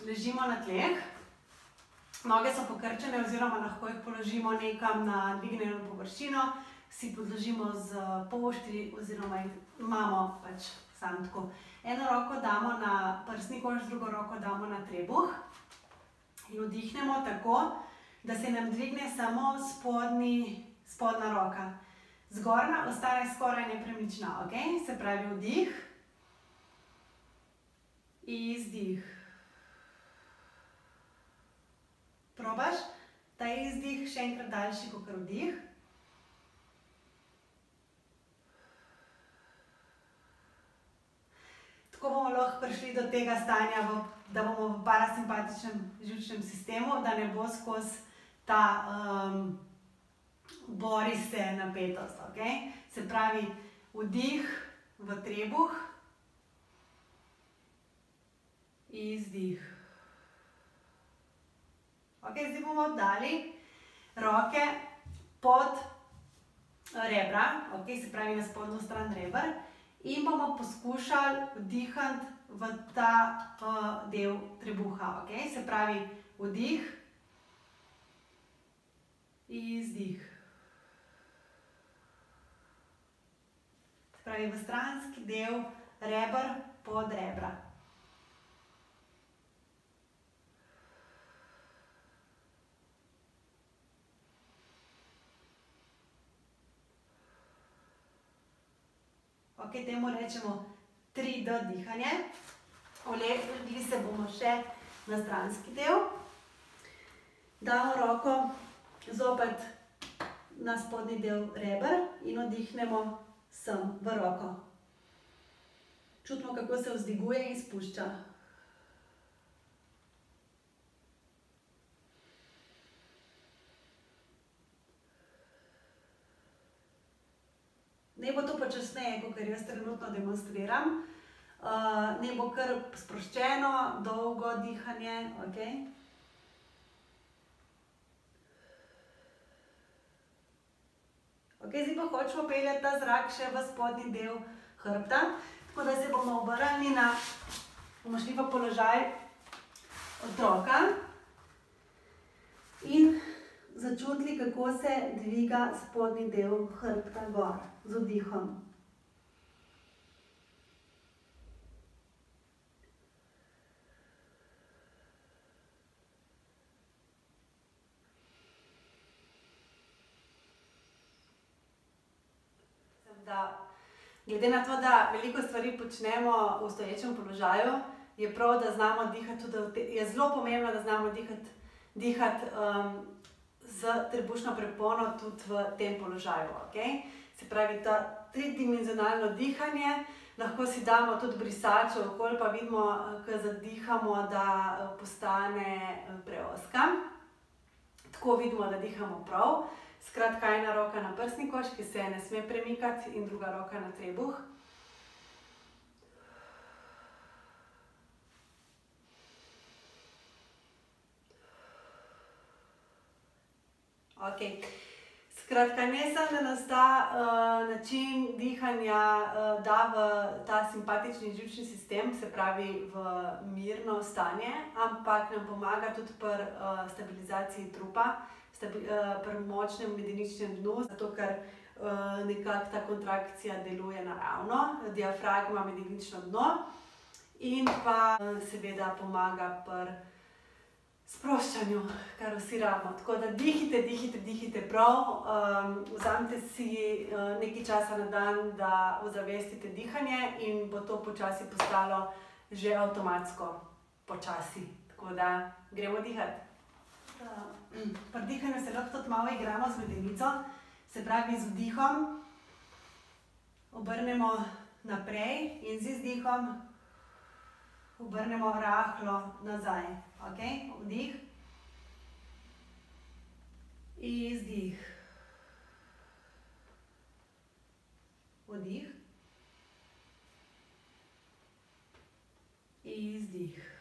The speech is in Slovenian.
ležimo na tleh. Noge so pokrčene oziroma lahko jih položimo nekam na dvignjeno površino, si podložimo z poštri oziroma jih imamo pač samo tako. Eno roko damo na prsni koš, drugo roko damo na trebuh in vdihnemo tako, da se nam dvigne samo spodnja roka. Zgornja ostane skoraj nepremična, ok? Se pravi vdih, izdih. Probaš, ta izdih še enkrat daljši kakor vdih. Tako bomo lahko prišli do tega stanja, da bomo v parasimpatičnem živčnem sistemu, da ne bo skozi ta bori se napetost, ok? Se pravi vdih v trebuh, izdih. Ok, zdaj bomo dali roke pod rebra, ok, se pravi na spodnjo stran reber in bomo poskušali vdihati v ta del trebuha, ok? Se pravi vdih, izdih. Se pravi v stranski del reber pod rebra. Ok, temu rečemo 3D dihanje. Ulegli se bomo še na stranski del. Damo roko zopet na spodnji del reber in vdihnemo sem v roko. Čutimo, kako se vzdiguje in spušča. Ne bo to počasneje, kakor jaz trenutno demonstriram. Ne bo kar sproščeno, dolgo dihanje, ok? Ok, zdaj pa hočemo peljati ta zrak še v spodnji del hrbta. Tako da se bomo obrnili bomo šli v položaj otroka in začutili, kako se dviga spodnji del hrbta gor z vdihom. Glede na to, da veliko stvari počnemo v stoječem položaju, je prav, da znamo dihati tudi, je zelo pomembno, da znamo dihati z trebušno prepono tudi v tem položaju, ok? Se pravi, to tridimenzionalno dihanje, lahko si damo tudi brisačo okoli, pa vidimo, ko zadihamo, da postane preozka. Tako vidimo, da dihamo prav. Skratka, ena roka na prsni koš, ki se ne sme premikati, in druga roka na trebuh. Ok. Skratka, ne samo, da nas ta način dihanja da v ta simpatični živčni sistem, se pravi v mirno stanje, ampak nam pomaga tudi pri stabilizaciji trupa, pri močnem medeničnem dnu, zato ker nekako ta kontrakcija deluje naravno, diafragma, medenično dno, in pa seveda pomaga pri sproščanju, kar vsi rabimo. Tako da dihite prav, vzamite si nekaj časa na dan, da ozavestite dihanje in bo to počasi postalo že avtomatsko počasi. Tako da gremo dihati. Pri dihanju se lahko tudi malo igramo z medenico, se pravi z vdihom obrnemo naprej in z izdihom obrnemo rahlo nazaj. Ok, vdih, izdih, vdih, izdih.